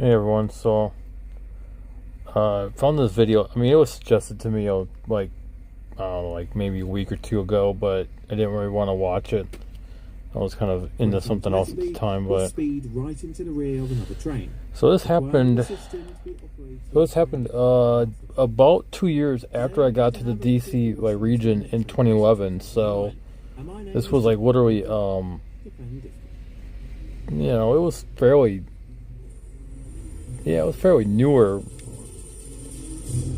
Hey everyone, so found this video. I mean, it was suggested to me like I don't know, like maybe a week or two ago, but I didn't really want to watch it. I was kind of into something else at the time, but speed right into the rear of another train. so this happened. About 2 years after I got to the DC region in 2011. So this was like literally it was fairly. Yeah, it was fairly newer.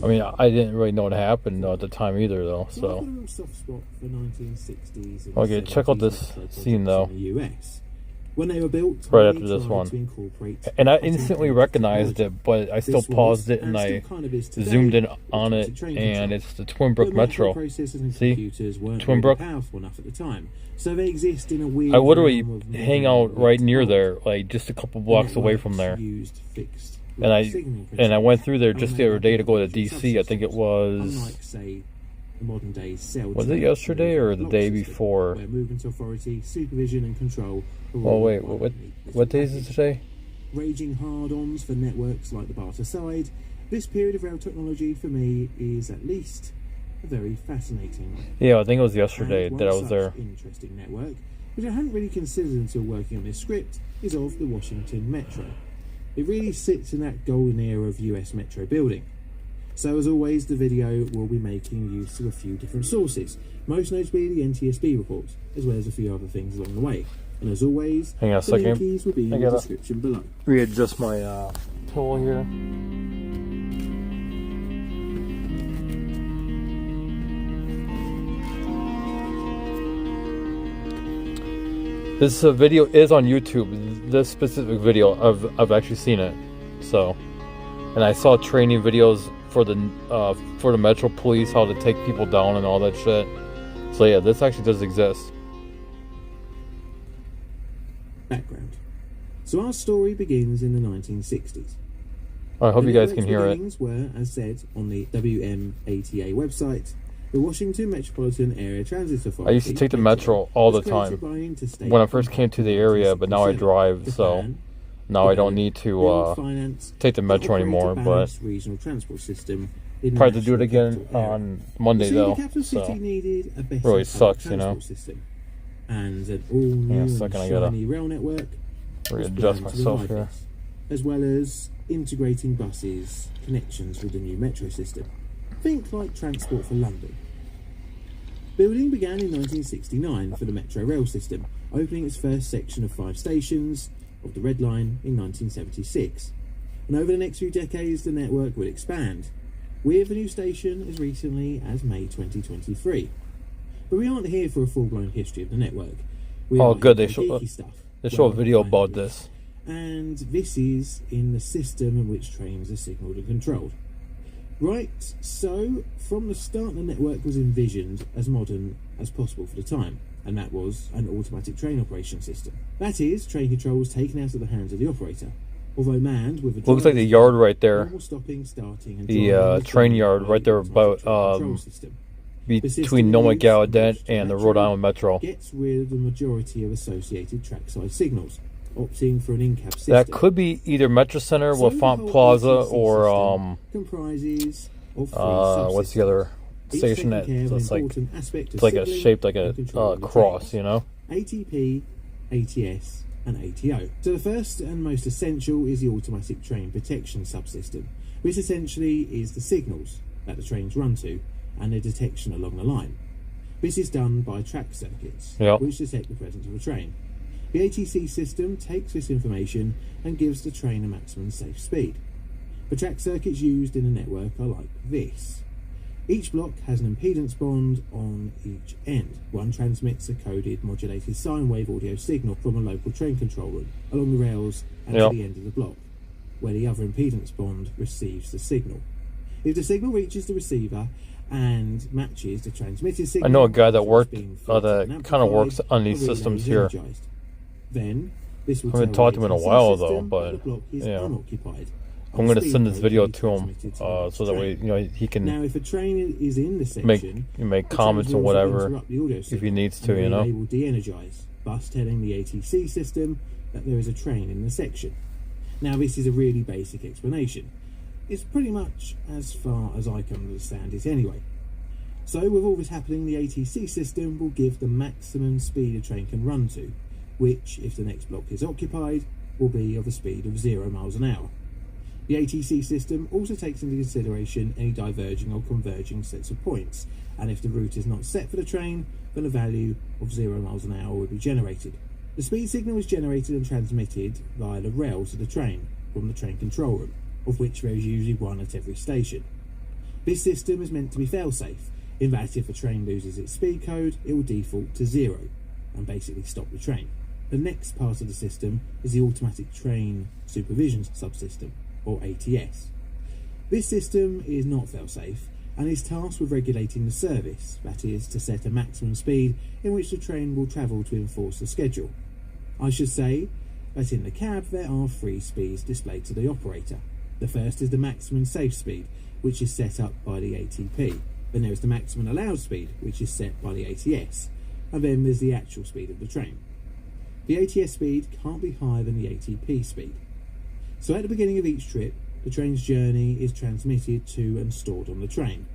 I mean, I didn't really know what happened at the time either, though. So, okay, check out this scene though. When they were built, right after this one, and I instantly recognized it, but I still paused it and I zoomed in on it, and it's the Twinbrook Metro. See, Twinbrook. So they exist in a weird. I literally hang out right near there, like just a couple blocks away from there. And I went through there just the other day to go to DC. I think it was. Was it yesterday or the day before? Oh wait, what day is it today? Raging hard-ons for networks like the Barter side. This period of rail technology for me is at least a very fascinating one. Yeah, I think it was yesterday that I was there. Interesting network, which I hadn't really considered until working on this script, is of the Washington Metro. It really sits in that golden era of US Metro building. So as always, the video will be making use of a few different sources, most notably the NTSB report, as well as a few other things along the way. And as always, hang on a second. The keys will be in the description below. Readjust my tool here. This video is on YouTube. This specific video, I've actually seen it. So, and I saw training videos for the Metro Police, how to take people down and all that shit. So yeah, this actually does exist. Background. So our story begins in the 1960s. I hope you guys can hear it. Were, as said on the WMATA website, the Washington Metropolitan Area Transit Authority. I used to take the Metro all the time when I first came to the area, but now I drive, so now I don't need to take the Metro anymore. But probably to do it again on Monday though. So really sucks, you know. And an all-new and shiny rail network, readjust myself here, as well as integrating buses connections with the new metro system. Think like Transport for London. Building began in 1969 for the Metro rail system, opening its first section of 5 stations of the Red Line in 1976. And over the next few decades, the network would expand, with a new station as recently as May 2023. But we aren't here for a full-blown history of the network. Oh, good. They show a video about this. And this is in the system in which trains are signalled and controlled. Right, so from the start the network was envisioned as modern as possible for the time, and that was an automatic train operation system. That is, train control was taken out of the hands of the operator, although manned with a looks like the yard right there. Stopping, starting, and the train yard right there about between Noma Gallaudet and the Rhode Island Metro. Gets rid of the majority of associated trackside signals, opting for an in-cab system. That could be either Metro Center, LaFont Plaza, or comprises of what's the other station that it's like a shaped like a cross, you know? ATP, ATS, and ATO. So the first and most essential is the automatic train protection subsystem, which essentially is the signals that the trains run to and their detection along the line. This is done by track circuits, which detect the presence of a train. The ATC system takes this information and gives the train a maximum safe speed. The track circuits used in the network are like this. Each block has an impedance bond on each end. One transmits a coded modulated sine wave audio signal from a local train control room along the rails and to the end of the block, where the other impedance bond receives the signal. If the signal reaches the receiver and matches the transmitted signal, I know a guy that kind of works on these systems here. Then this will I haven't talked to him in a while though, but yeah, I'm going to send this video to him so that way he can now, if a train is in the section, make comments or whatever if he needs to, They will de-energize, thus telling the ATC system that there is a train in the section. Now, this is a really basic explanation. It's pretty much as far as I can understand it anyway. So with all this happening, the ATC system will give the maximum speed a train can run to, which, if the next block is occupied, will be of a speed of 0 miles an hour. The ATC system also takes into consideration any diverging or converging sets of points, and if the route is not set for the train, then a value of 0 miles an hour will be generated. The speed signal is generated and transmitted via the rails of the train from the train control room, of which there is usually one at every station. This system is meant to be fail-safe, in that if a train loses its speed code, it will default to 0 and basically stop the train. The next part of the system is the Automatic Train Supervision Subsystem, or ATS. This system is not fail-safe and is tasked with regulating the service, that is, to set a maximum speed in which the train will travel to enforce the schedule. I should say that in the cab there are 3 speeds displayed to the operator. The first is the maximum safe speed, which is set up by the ATP. Then there is the maximum allowed speed, which is set by the ATS. And then there's the actual speed of the train. The ATS speed can't be higher than the ATP speed. So at the beginning of each trip, the train's journey is transmitted to and stored on the train.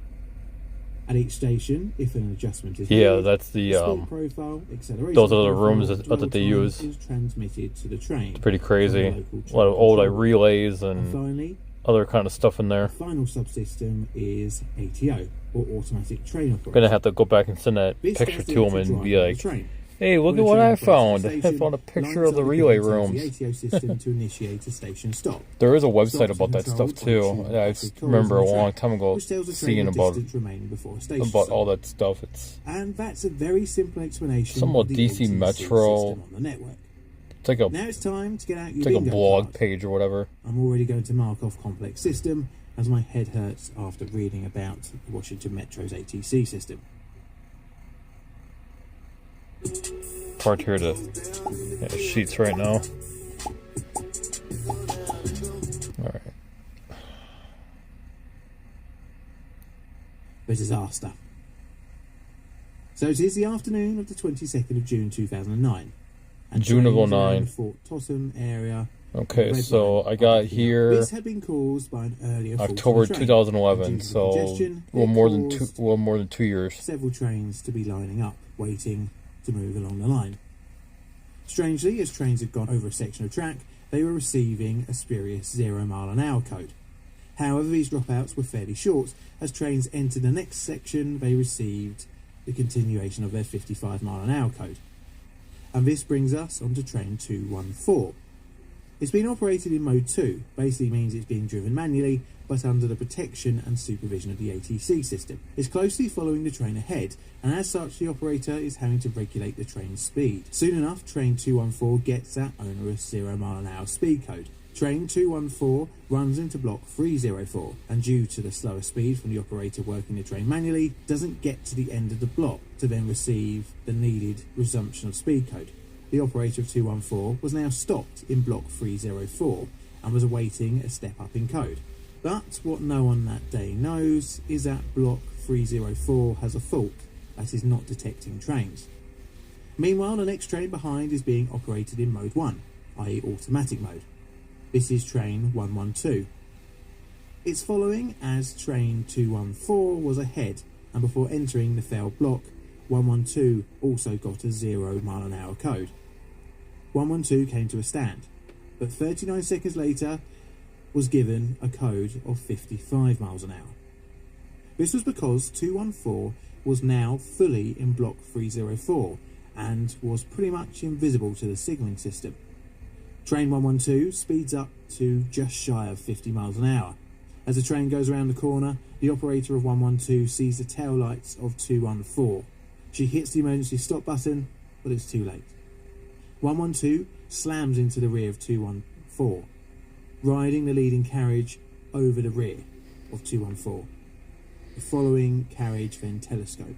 At each station, if an adjustment is made, that's the speed profile, acceleration those are the profile, rooms and that dwell they time use. is transmitted to the train. It's pretty crazy. from the local A lot of train old control room. relays And and finally, other kind of stuff in there. the final subsystem is ATO, or Automatic Train Operator. Gonna have to go back and send that This picture does the to him actual and driving be of the like, train. hey, look When at a what train I approaches found. the I station, found a picture lines of the up relay connected to rooms. The ATO system to initiate a station stop. There is a website Stops about that stuff controlled by too. two I active remember a coils on the long track, time ago which tells the train seeing the about distance remaining before a station about stop. all that stuff. It's And that's a very simple explanation Some of the DC ATC Metro. system on the network. like a Now it's time to get out your it's like a bingo blog card. page or whatever. I'm already going to mark off complex system as my head hurts after reading about Washington Metro's ATC system. Hard to hear the sheets right now. Alright. The disaster. So it is the afternoon of the 22nd of June 2009. And June of trains around 09. the Fort Totten area. Okay, Red so line I got are picking up. here This had been caused by an earlier fault on the October train. 2011, And due to so congestion, a little it more than 2 years. several trains to be lining up, waiting to move along the line. Strangely, as trains had gone over a section of track, they were receiving a spurious 0 mile an hour code. However, these dropouts were fairly short. As trains entered the next section, they received the continuation of their 55 mile an hour code. And this brings us onto train 214. It's been operated in mode 2, basically means it's being driven manually, but under the protection and supervision of the ATC system. It's closely following the train ahead, and as such the operator is having to regulate the train's speed. Soon enough, train 214 gets that onerous 0 mile an hour speed code. Train 214 runs into block 304, and due to the slower speed from the operator working the train manually, doesn't get to the end of the block to then receive the needed resumption of speed code. The operator of 214 was now stopped in block 304 and was awaiting a step up in code. But what no one that day knows is that block 304 has a fault that is not detecting trains. Meanwhile, the next train behind is being operated in mode 1, i.e. automatic mode. This is train 112. It's following as train 214 was ahead, and before entering the failed block, 112 also got a 0 mile an hour code. 112 came to a stand, but 39 seconds later was given a code of 55 miles an hour. This was because 214 was now fully in block 304 and was pretty much invisible to the signalling system. Train 112 speeds up to just shy of 50 miles an hour. As the train goes around the corner, the operator of 112 sees the tail lights of 214. She hits the emergency stop button, but it's too late. 112 slams into the rear of 214, riding the leading carriage over the rear of 214. The following carriage then telescoped.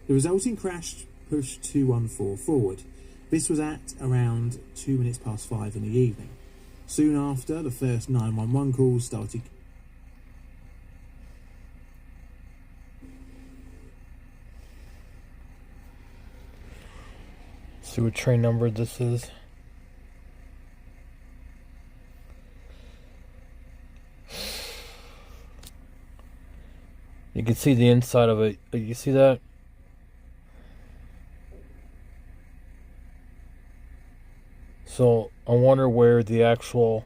The resulting crash pushed 214 forward. This was at around 2 minutes past 5 in the evening. Soon after, the first 911 calls started. See what train number this is. You can see the inside of it. You see that? So I wonder where the actual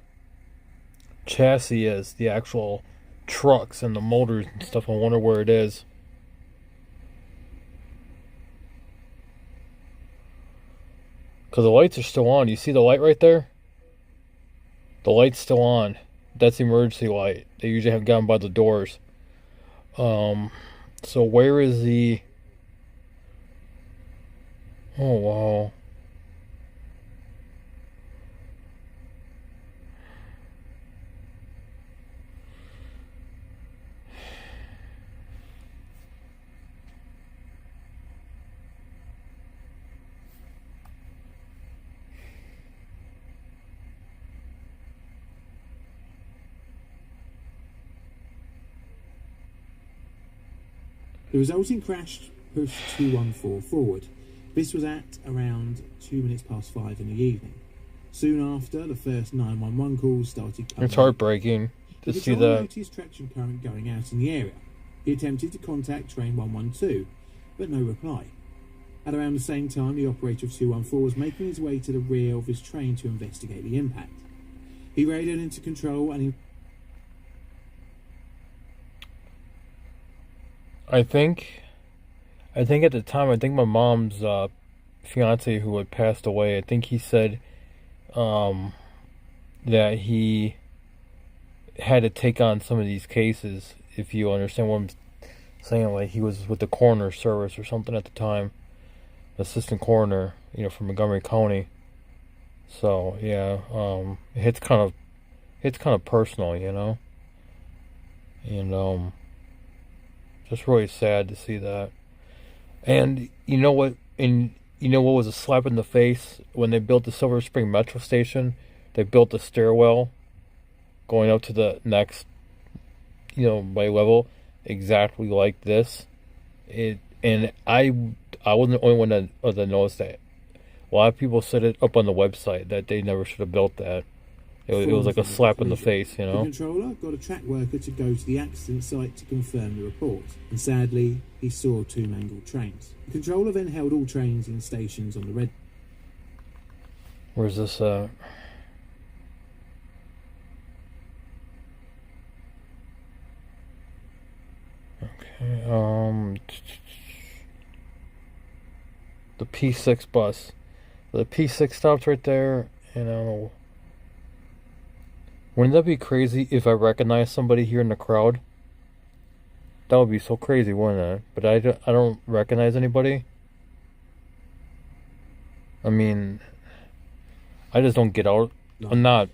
chassis is, the actual trucks and the motors and stuff. I wonder where it is. Because the lights are still on. You see the light right there? The light's still on. That's the emergency light. They usually have gone by the doors. So where is the... Oh, wow. The resulting crash pushed 214 forward. This was at around 5 in the evening. Soon after, the first 911 calls started coming. It's heartbreaking to see that. The patrol noticed traction current going out in the area. He attempted to contact train 112, but no reply. At around the same time, the operator of 214 was making his way to the rear of his train to investigate the impact. He radioed into control and he... I think at the time, I think my mom's fiance who had passed away, I think he said that he had to take on some of these cases, if you understand what I'm saying. Like, he was with the coroner service or something at the time, assistant coroner, from Montgomery County. So yeah, it's kind of personal, and just really sad to see that. And you know what was a slap in the face? When they built the Silver Spring Metro Station, they built a stairwell going up to the next, by level, exactly like this. And I wasn't the only one that noticed that. A lot of people said it up on the website that they never should have built that. It was like a slap in the face, The controller got a track worker to go to the accident site to confirm the report, and sadly, he saw 2 mangled trains. The controller then held all trains in stations on the red... Where's this at? Okay, the P6 bus. The P6 stops right there, and I don't know. Wouldn't that be crazy if I recognized somebody here in the crowd? That would be so crazy, wouldn't it? But I don't recognize anybody. I mean, I just don't get out. I'm not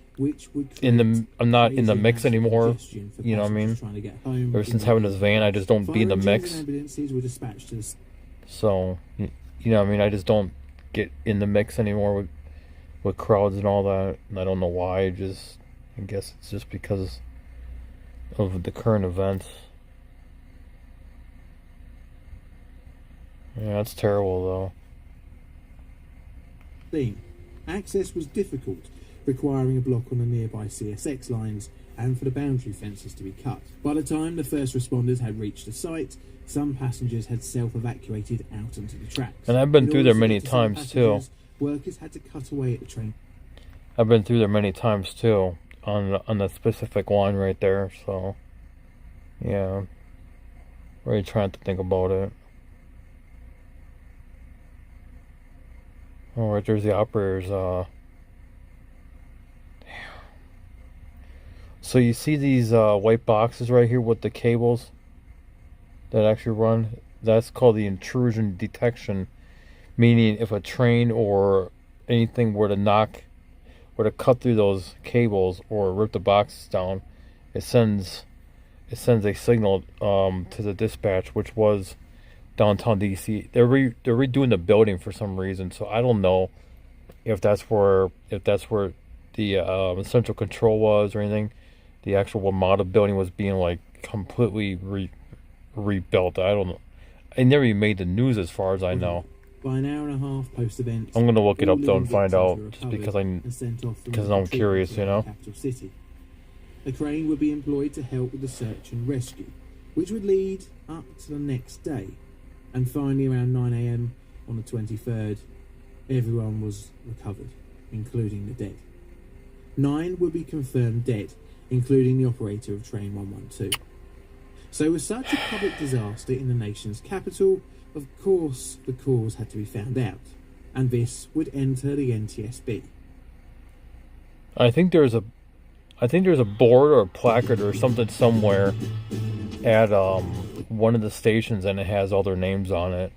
in the mix anymore. You know what I mean? Ever since having this van, I just don't be in the mix. So, you know what I mean? I just don't get in the mix anymore with crowds and all that. And I don't know why. I guess it's just because of the current events. Yeah, that's terrible, though. Access was difficult, requiring a block on the nearby CSX lines and for the boundary fences to be cut. By the time the first responders had reached the site, some passengers had self-evacuated out onto the tracks. And I've been through there many times, too. Workers had to cut away at the train. I've been through there many times, too. On the specific line right there, so yeah, really trying to think about it. Oh, right there's the operators. Damn. So you see these white boxes right here with the cables that actually run? That's called the intrusion detection, meaning if a train or anything were to cut through those cables or rip the boxes down, it sends a signal to the dispatch, which was downtown DC. They're redoing the building for some reason, so I don't know if that's where the central control was or anything. The actual WMATA building was being like completely rebuilt. I don't know. It never even made the news as far as I know. By an hour and a half post-event, I'm gonna look it up though and find out, just because I'm curious, Capital city. A crane would be employed to help with the search and rescue. which would lead up to the next day. And finally, around 9 AM on the 23rd, everyone was recovered, including the dead. 9 would be confirmed dead, including the operator of Train 112. So with such a public disaster in the nation's capital, of course the cause had to be found out, and this would enter the NTSB. I think there's a board or a placard or something somewhere at one of the stations, and it has all their names on it.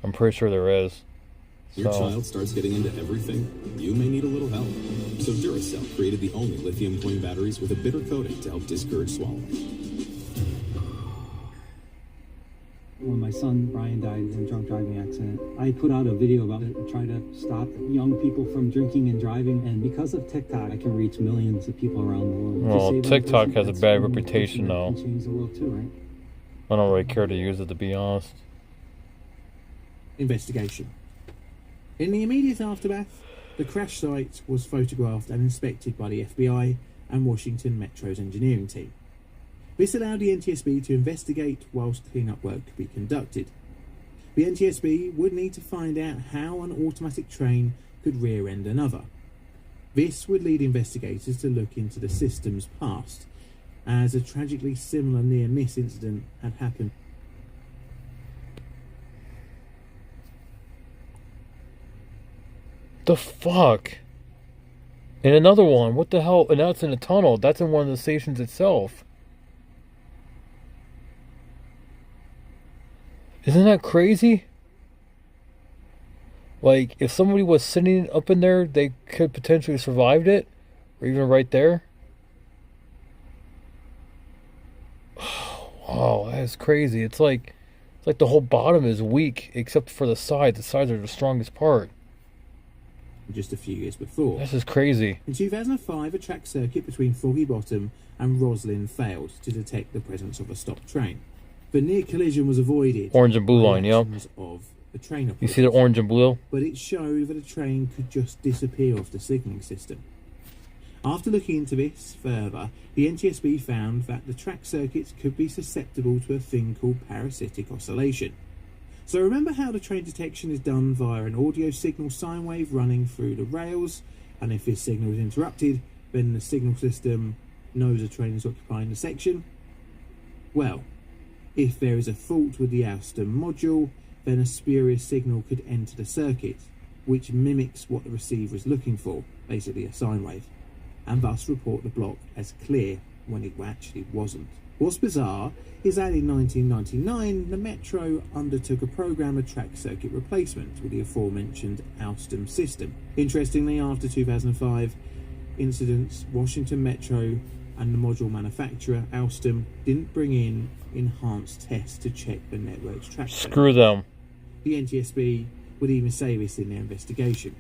I'm pretty sure there is. Your child starts getting into everything, you may need a little help. So Duracell created the only lithium coin batteries with a bitter coating to help discourage swallowing. When my son Brian died in a drunk driving accident, I put out a video about it to try to stop young people from drinking and driving, and because of TikTok, I can reach millions of people around the world. Well, TikTok has a bad reputation now. Change the world too, right? I don't really care to use it, to be honest. Investigation. In the immediate aftermath, the crash site was photographed and inspected by the FBI and Washington Metro's engineering team. This allowed the NTSB to investigate whilst clean-up work could be conducted. The NTSB would need to find out how an automatic train could rear-end another. This would lead investigators to look into the system's past, as a tragically similar near-miss incident had happened. The fuck? And another one, what the hell? And that's in a tunnel. That's in one of the stations itself. Isn't that crazy? Like, if somebody was sitting up in there, they could potentially survived it, or even right there. Wow, that's crazy. It's like the whole bottom is weak, except for the sides. The sides are the strongest part. Just a few years before. This is crazy. In 2005, a track circuit between Foggy Bottom and Roslyn failed to detect the presence of a stopped train. The near collision was avoided. Orange and blue line, yep. Of the train you see the orange and blue? But it showed that a train could just disappear off the signalling system. After looking into this further, the NTSB found that the track circuits could be susceptible to a thing called parasitic oscillation. So remember how the train detection is done via an audio signal sine wave running through the rails, and if this signal is interrupted, then the signal system knows a train is occupying the section? Well, if there is a fault with the Alstom module, then a spurious signal could enter the circuit, which mimics what the receiver is looking for, basically a sine wave, and thus report the block as clear when it actually wasn't. What's bizarre is that in 1999, the Metro undertook a program of track circuit replacement with the aforementioned Alstom system. Interestingly, after 2005 incidents, Washington Metro and the module manufacturer, Alstom, didn't bring in enhanced tests to check the network's track circuit. Screw them. The NTSB would even say this in their investigation.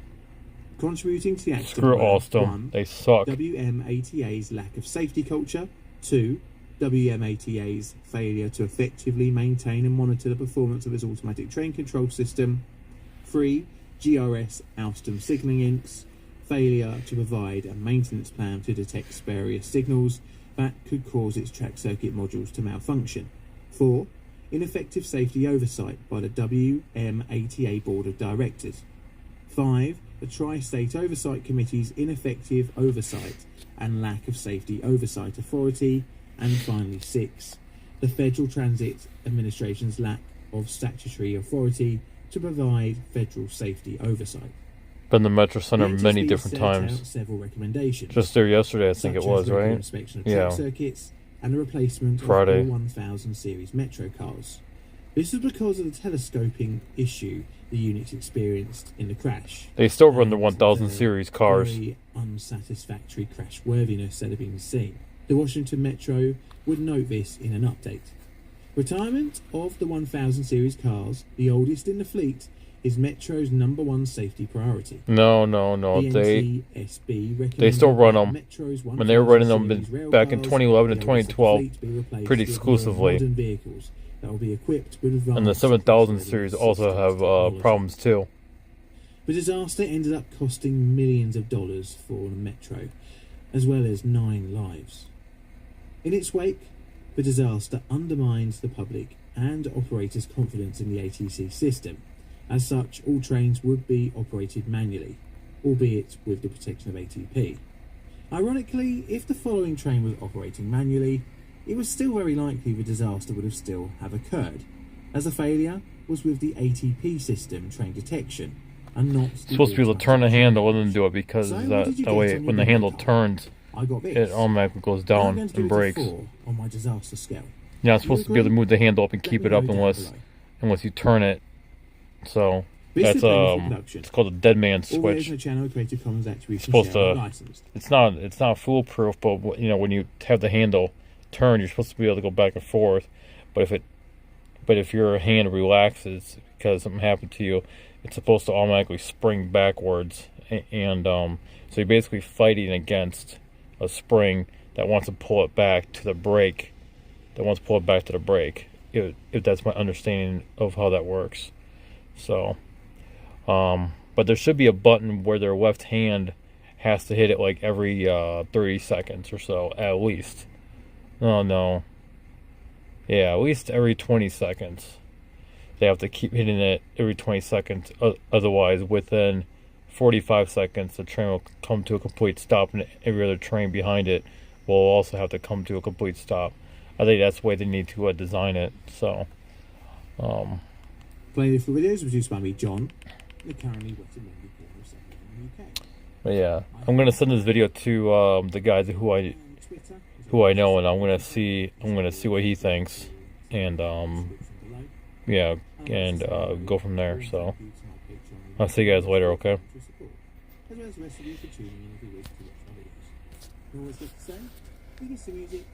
Contributing to the accident, Screw Alstom. 1, they suck. WMATA's lack of safety culture. 2, WMATA's failure to effectively maintain and monitor the performance of its automatic train control system. 3, GRS Alstom Signalling Inc.'s failure to provide a maintenance plan to detect spurious signals that could cause its track circuit modules to malfunction. 4, ineffective safety oversight by the WMATA Board of Directors. 5, the Tri-State Oversight Committee's ineffective oversight and lack of safety oversight authority. And finally, 6, the Federal Transit Administration's lack of statutory authority to provide federal safety oversight. Been the Metro Center The many NTSB different set out times. several recommendations. Just there yesterday, I think it such was, as the right? inspection of Yeah. track circuits and the replacement Friday. of all 1000 series Metro cars. This is because of the telescoping issue the units experienced in the crash. They still run the and 1000 the series cars. Very unsatisfactory crash worthiness that had been seen. The Washington Metro would note this in an update. Retirement of the 1000 series cars, the oldest in the fleet, is Metro's #1 safety priority. No. The They NTSB still run them. Metro's When they were running them 1000 series rail back in cars, 2011 and the oldest of the 2012, fleet be replaced pretty with more exclusively. modern vehicles that will be equipped with advanced And the 7000 technology series also have technology. problems too. The disaster ended up costing millions of dollars for the Metro, as well as 9 lives. In its wake, The disaster undermined the public and operators' confidence in the ATC system. As such, all trains would be operated manually, albeit with the protection of ATP. Ironically, if the following train was operating manually, it was still very likely the disaster would have still have occurred, as the failure was with the ATP system train detection, and not supposed to be able to turn the handle and then do it, because So, that way when the handle turns, I got this. it automatically goes I'm down going to give and it a brakes. 4 on my disaster scale. Yeah, it's supposed to be able to move the handle up and Let keep me it up know down unless below. you turn it. So This that's is paying for production. it's called a dead man All videos switch. on the channel are Creative Commons Attribution Supposed Share to- licensed. It's not foolproof, but when you have the handle turn, you're supposed to be able to go back and forth. But if your hand relaxes because something happened to you, it's supposed to automatically spring backwards, and so you're basically fighting against a spring that wants to pull it back to the brake. If that's my understanding of how that works. So, but there should be a button where their left hand has to hit it like every 30 seconds or so, at least. No. Yeah, at least every 20 seconds. They have to keep hitting it every 20 seconds. Otherwise, within 45 seconds, the train will come to a complete stop, and every other train behind it will also have to come to a complete stop. I think that's the way they need to design it. So, Playlist for videos produced by me, John, the currently recommended porn second in the UK. but yeah, I'm gonna send this video to the guys who I On Twitter, is know, and I'm gonna see what he thinks, and description below. yeah, and go from there. So I'll see you guys later. Okay. As well as the rest of you for tuning in every week to watch my videos. You always get to say, biggest music,